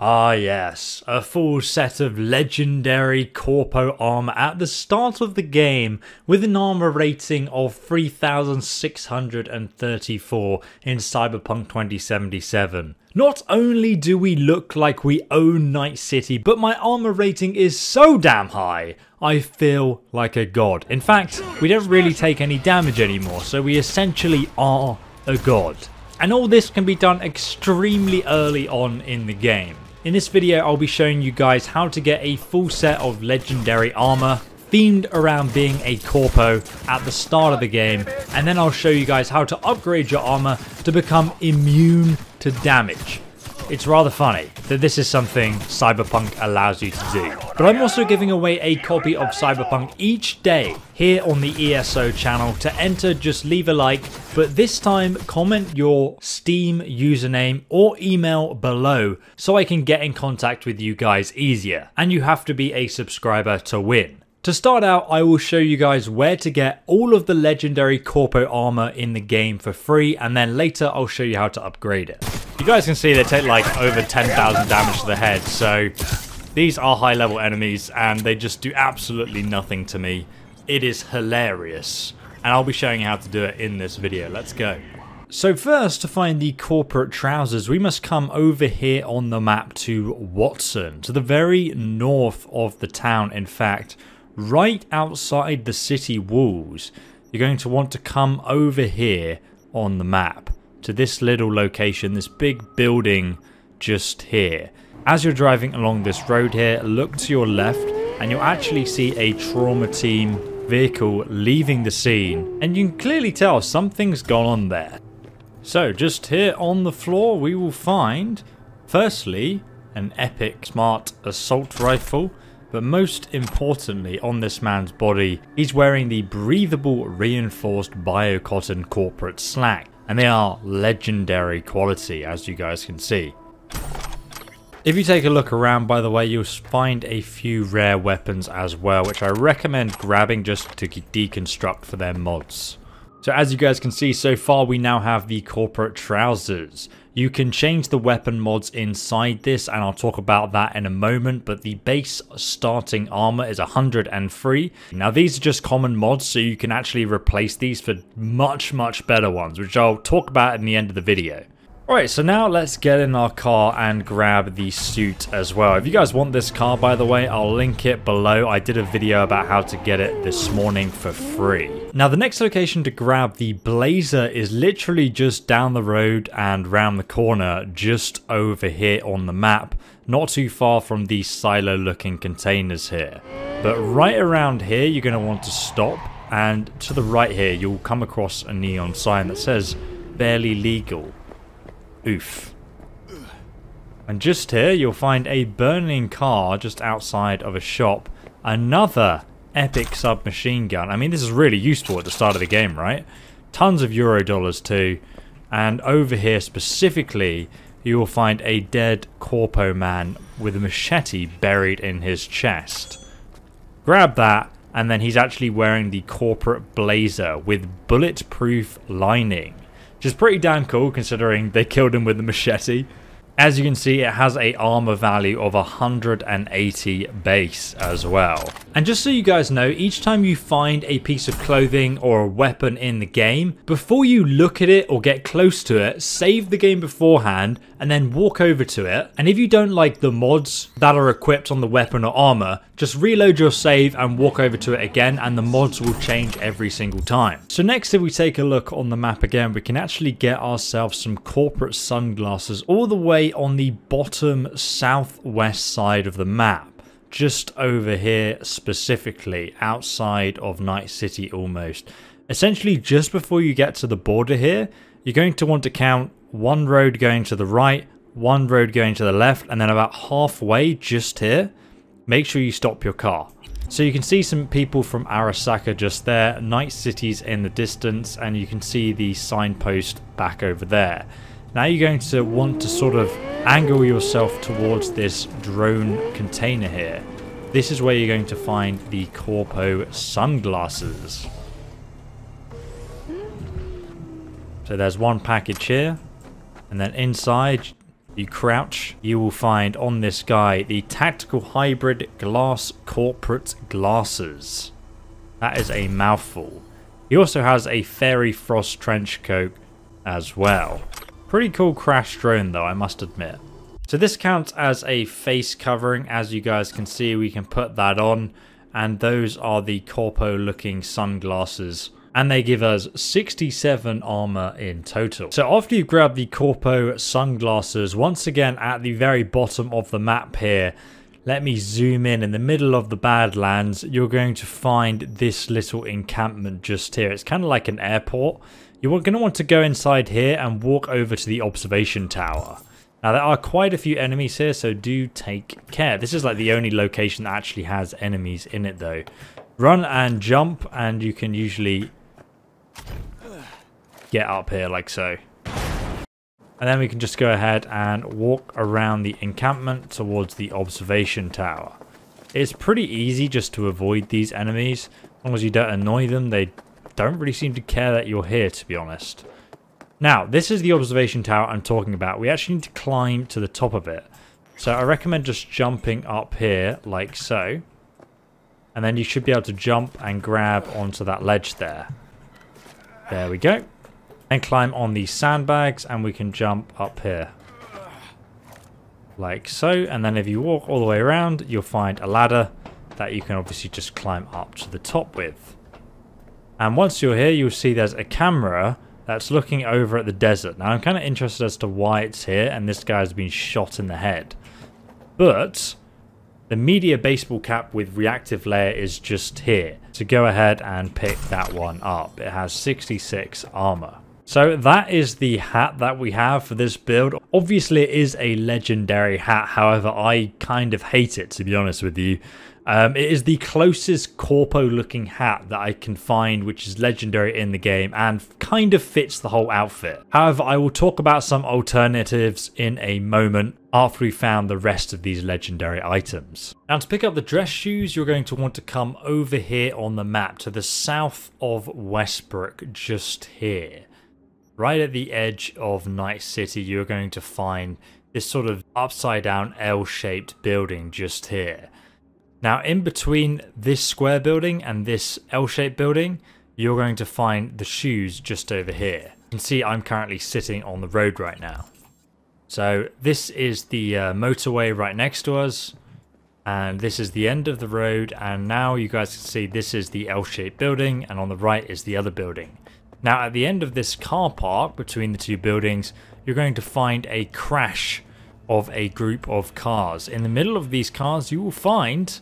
Ah yes, a full set of legendary corpo armor at the start of the game with an armor rating of 3634 in Cyberpunk 2077. Not only do we look like we own Night City, but my armor rating is so damn high, I feel like a god. In fact, we don't really take any damage anymore, so we essentially are a god. And all this can be done extremely early on in the game. In this video, I'll be showing you guys how to get a full set of legendary armor themed around being a corpo at the start of the game, and then I'll show you guys how to upgrade your armor to become immune to damage. It's rather funny that this is something Cyberpunk allows you to do. But I'm also giving away a copy of Cyberpunk each day here on the ESO channel. To enter, just leave a like, but this time comment your Steam username or email below so I can get in contact with you guys easier. And you have to be a subscriber to win. To start out, I will show you guys where to get all of the legendary corpo armor in the game for free, and then later I'll show you how to upgrade it. You guys can see they take like over 10,000 damage to the head, so these are high level enemies and they just do absolutely nothing to me. It is hilarious, and I'll be showing you how to do it in this video. Let's go. So first, to find the corporate trousers, we must come over here on the map to Watson, to the very north of the town, in fact. Right outside the city walls, you're going to want to come over here on the map to this little location, this big building just here. As you're driving along this road here, look to your left and you'll actually see a trauma team vehicle leaving the scene, and you can clearly tell something's gone on there. So just here on the floor we will find, firstly, an epic smart assault rifle. But most importantly, on this man's body, he's wearing the breathable reinforced biocotton corporate slack. And they are legendary quality, as you guys can see. If you take a look around, by the way, you'll find a few rare weapons as well, which I recommend grabbing just to deconstruct for their mods. So as you guys can see, so far we now have the corporate trousers. You can change the weapon mods inside this, and I'll talk about that in a moment, but the base starting armor is 103. Now these are just common mods, so you can actually replace these for much better ones, which I'll talk about in the end of the video. Alright, so now let's get in our car and grab the suit as well. If you guys want this car, by the way, I'll link it below. I did a video about how to get it this morning for free. Now, the next location to grab the Blazer is literally just down the road and round the corner, just over here on the map. Not too far from these silo-looking containers here. But right around here, you're going to want to stop. And to the right here, you'll come across a neon sign that says, "Barely Legal." Oof. And just here you'll find a burning car just outside of a shop. Another epic submachine gun. I mean, this is really useful at the start of the game, right? Tons of euro dollars too. And over here specifically, you will find a dead corpo man with a machete buried in his chest. Grab that, and then he's actually wearing the corporate blazer with bulletproof lining. Which is pretty damn cool considering they killed him with a machete. As you can see, it has a armor value of 180 base as well. And just so you guys know, each time you find a piece of clothing or a weapon in the game, before you look at it or get close to it, save the game beforehand and then walk over to it. And if you don't like the mods that are equipped on the weapon or armor, just reload your save and walk over to it again, and the mods will change every single time. So next, if we take a look on the map again, we can actually get ourselves some corporate sunglasses all the way on the bottom southwest side of the map. Just over here specifically, outside of Night City almost. Essentially just before you get to the border here, you're going to want to count one road going to the right, one road going to the left, and then about halfway just here, make sure you stop your car. So you can see some people from Arasaka just there, Night City's in the distance, and you can see the signpost back over there. Now you're going to want to sort of angle yourself towards this drone container here. This is where you're going to find the corpo sunglasses. So there's one package here, and then inside you crouch, you will find on this guy the Tactical Hybrid Glass Corporate Glasses. That is a mouthful. He also has a Fairy Frost trench coat as well. Pretty cool crash drone though, I must admit. So this counts as a face covering. As you guys can see, we can put that on, and those are the corpo looking sunglasses, and they give us 67 armor in total. So after you grab the corpo sunglasses, once again at the very bottom of the map here, let me zoom in the middle of the Badlands, you're going to find this little encampment just here. It's kind of like an airport. You're going to want to go inside here and walk over to the observation tower. Now there are quite a few enemies here, so do take care. This is like the only location that actually has enemies in it though. Run and jump, and you can usually get up here like so. And then we can just go ahead and walk around the encampment towards the observation tower. It's pretty easy just to avoid these enemies. As long as you don't annoy them, they don't really seem to care that you're here, to be honest. Now, this is the observation tower I'm talking about. We actually need to climb to the top of it. So I recommend just jumping up here like so. And then you should be able to jump and grab onto that ledge there. There we go. And climb on these sandbags and we can jump up here. Like so. And then if you walk all the way around, you'll find a ladder that you can obviously just climb up to the top with. And once you're here, you'll see there's a camera that's looking over at the desert. Now, I'm kind of interested as to why it's here, and this guy has been shot in the head. But the media baseball cap with reactive layer is just here. So go ahead and pick that one up. It has 66 armor. So that is the hat that we have for this build. Obviously, it is a legendary hat. However, I kind of hate it, to be honest with you. It is the closest corpo looking hat that I can find which is legendary in the game and kind of fits the whole outfit. However, I will talk about some alternatives in a moment after we found the rest of these legendary items. Now, to pick up the dress shoes, you're going to want to come over here on the map to the south of Westbrook, just here. Right at the edge of Night City, you're going to find this sort of upside down L-shaped building just here. Now, in between this square building and this L-shaped building, you're going to find the shoes just over here. You can see I'm currently sitting on the road right now. So this is the motorway right next to us, and this is the end of the road, and now you guys can see this is the L-shaped building, and on the right is the other building. Now, at the end of this car park between the two buildings, you're going to find a crash of a group of cars. In the middle of these cars, you will find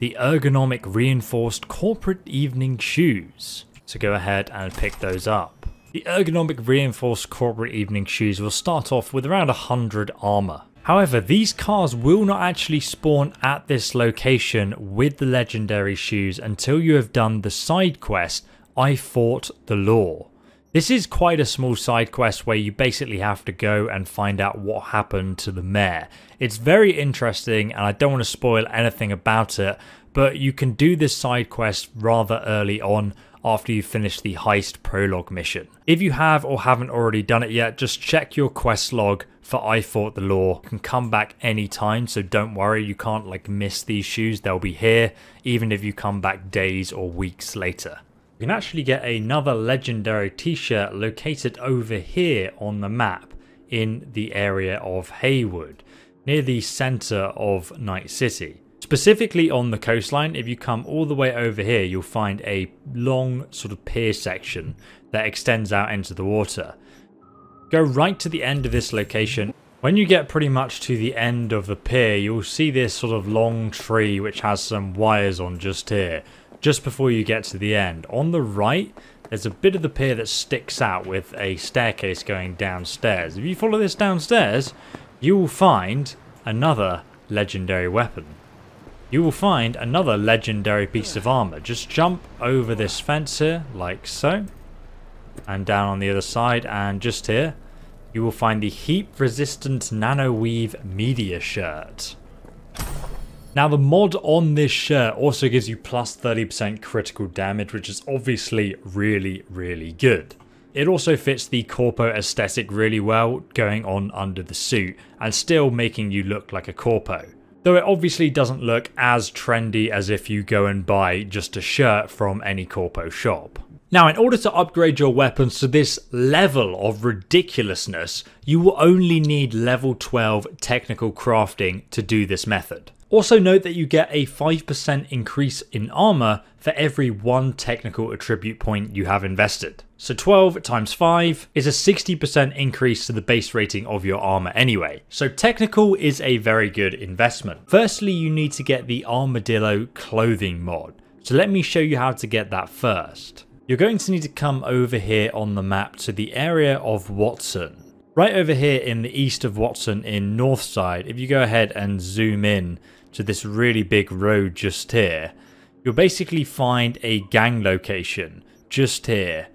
the ergonomic reinforced corporate evening shoes. So go ahead and pick those up. The ergonomic reinforced corporate evening shoes will start off with around 100 armor. However, these cars will not actually spawn at this location with the legendary shoes until you have done the side quest, I Fought the Law. This is quite a small side quest where you basically have to go and find out what happened to the mayor. It's very interesting and I don't want to spoil anything about it, but you can do this side quest rather early on after you finish the heist prologue mission. If you have or haven't already done it yet, just check your quest log for I Fought the Law. You can come back anytime, so don't worry, you can't like miss these shoes. They'll be here even if you come back days or weeks later. You can actually get another legendary t-shirt located over here on the map in the area of Haywood, near the center of Night City. Specifically on the coastline, if you come all the way over here, you'll find a long sort of pier section that extends out into the water. Go right to the end of this location. When you get pretty much to the end of the pier, you'll see this sort of long tree which has some wires on just here. Just before you get to the end. On the right, there's a bit of the pier that sticks out with a staircase going downstairs. If you follow this downstairs, you will find another legendary weapon. You will find another legendary piece of armor. Just jump over this fence here, like so. And down on the other side, and just here, you will find the heat-resistant nano-weave media shirt. Now, the mod on this shirt also gives you plus 30% critical damage, which is obviously really, really good. It also fits the corpo aesthetic really well, going on under the suit and still making you look like a corpo. Though it obviously doesn't look as trendy as if you go and buy just a shirt from any corpo shop. Now, in order to upgrade your weapons to this level of ridiculousness, you will only need level 12 technical crafting to do this method. Also note that you get a 5% increase in armor for every 1 technical attribute point you have invested. So 12 times 5 is a 60% increase to the base rating of your armor anyway. So technical is a very good investment. Firstly, you need to get the Armadillo clothing mod. So let me show you how to get that first. You're going to need to come over here on the map to the area of Watson. Right over here in the east of Watson in Northside, if you go ahead and zoom in to this really big road just here, you'll basically find a gang location just here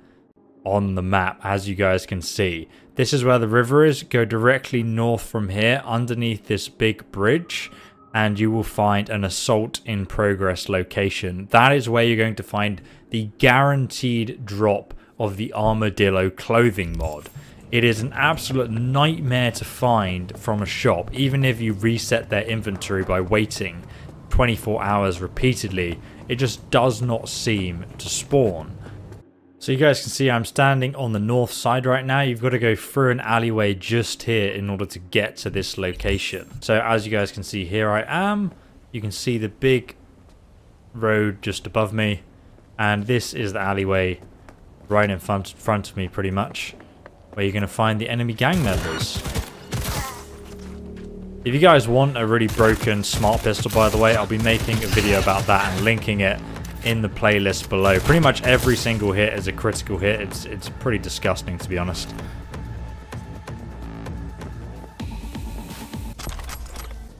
on the map, as you guys can see. This is where the river is. Go directly north from here underneath this big bridge and you will find an assault in progress location. That is where you're going to find the guaranteed drop of the Armadillo clothing mod. It is an absolute nightmare to find from a shop. Even if you reset their inventory by waiting 24 hours repeatedly, it just does not seem to spawn. So you guys can see I'm standing on the north side right now. You've got to go through an alleyway just here in order to get to this location. So as you guys can see, here I am. You can see the big road just above me. And this is the alleyway right in front of me pretty much, where you're going to find the enemy gang members. If you guys want a really broken smart pistol, by the way, I'll be making a video about that and linking it in the playlist below. Pretty much every single hit is a critical hit. It's pretty disgusting, to be honest.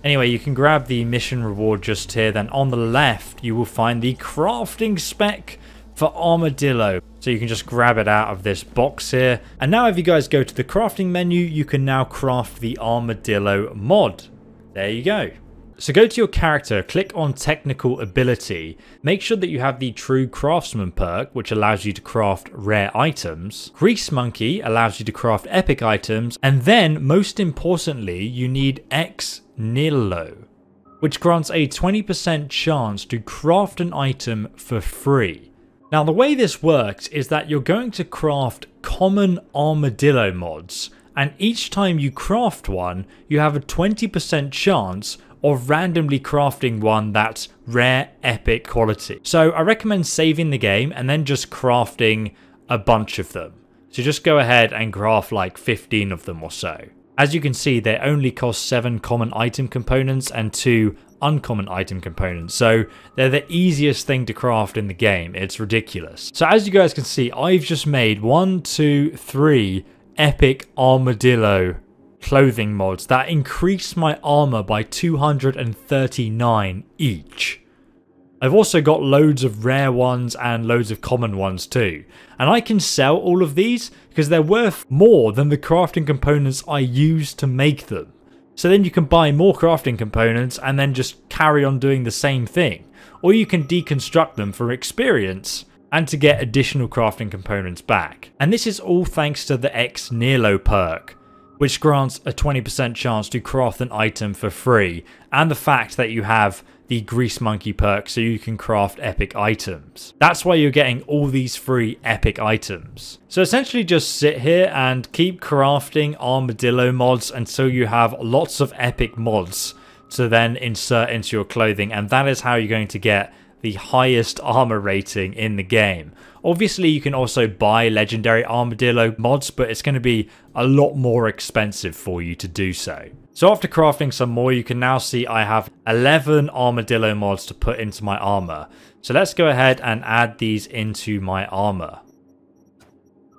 Anyway, you can grab the mission reward just here. Then on the left, you will find the crafting spec for Armadillo. So you can just grab it out of this box here. And now if you guys go to the crafting menu, you can now craft the Armadillo mod. There you go. So go to your character, click on technical ability, make sure that you have the true craftsman perk, which allows you to craft rare items. Grease Monkey allows you to craft epic items. And then most importantly, you need Ex Nihilo, which grants a 20% chance to craft an item for free. Now the way this works is that you're going to craft common Armadillo mods, and each time you craft one, you have a 20% chance of randomly crafting one that's rare epic quality. So I recommend saving the game and then just crafting a bunch of them. So just go ahead and craft like 15 of them or so. As you can see, they only cost 7 common item components and 2 uncommon item components, so they're the easiest thing to craft in the game. It's ridiculous. So as you guys can see, I've just made 1, 2, 3 epic Armadillo clothing mods that increase my armor by 239 each. I've also got loads of rare ones and loads of common ones too, and I can sell all of these because they're worth more than the crafting components I use to make them. So then you can buy more crafting components and then just carry on doing the same thing. Or you can deconstruct them for experience and to get additional crafting components back. And this is all thanks to the Ex Nihilo perk, which grants a 20% chance to craft an item for free, and the fact that you have the Grease Monkey perk so you can craft epic items. That's why you're getting all these free epic items. So essentially just sit here and keep crafting Armadillo mods until you have lots of epic mods to then insert into your clothing, and that is how you're going to get the highest armor rating in the game. Obviously you can also buy legendary Armadillo mods, but it's going to be a lot more expensive for you to do so. So after crafting some more, you can now see I have 11 Armadillo mods to put into my armor. So let's go ahead and add these into my armor.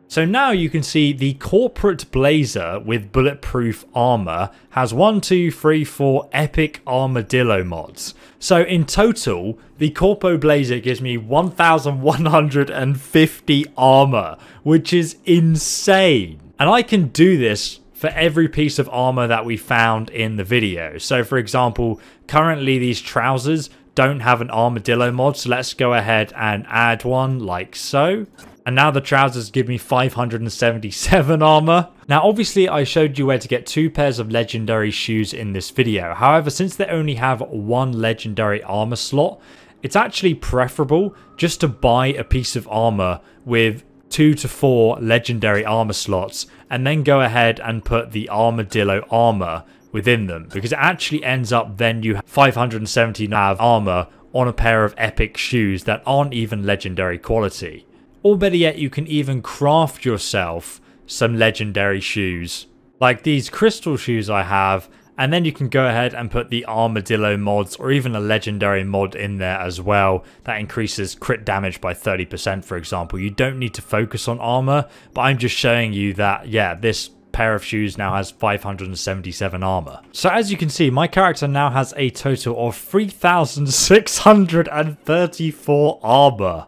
So now you can see the corporate blazer with bulletproof armor has 1, 2, 3, 4 epic Armadillo mods. So in total, the corpo blazer gives me 1,150 armor, which is insane. And I can do this for every piece of armor that we found in the video. So for example, currently these trousers don't have an Armadillo mod, so let's go ahead and add one like so. And now the trousers give me 577 armor. Now obviously I showed you where to get 2 pairs of legendary shoes in this video. However, since they only have 1 legendary armor slot, it's actually preferable just to buy a piece of armor with 2 to 4 legendary armor slots and then go ahead and put the armadillo armor within them, because it actually ends up then you have 570 nav armor on a pair of epic shoes that aren't even legendary quality. Or better yet, you can even craft yourself some legendary shoes, like these crystal shoes I have, and then you can go ahead and put the armadillo mods or even a legendary mod in there as well that increases crit damage by 30%, for example. You don't need to focus on armor, but I'm just showing you that, yeah, this pair of shoes now has 577 armor. So as you can see, my character now has a total of 3,634 armor.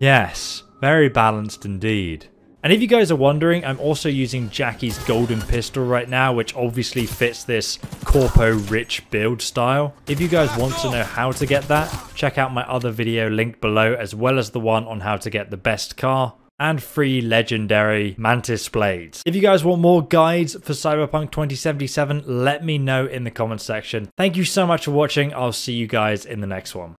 Yes, very balanced indeed. And if you guys are wondering, I'm also using Jackie's golden pistol right now, which obviously fits this corpo rich build style. If you guys want to know how to get that, check out my other video linked below, as well as the one on how to get the best car and free legendary mantis blades. If you guys want more guides for Cyberpunk 2077, let me know in the comments section. Thank you so much for watching. I'll see you guys in the next one.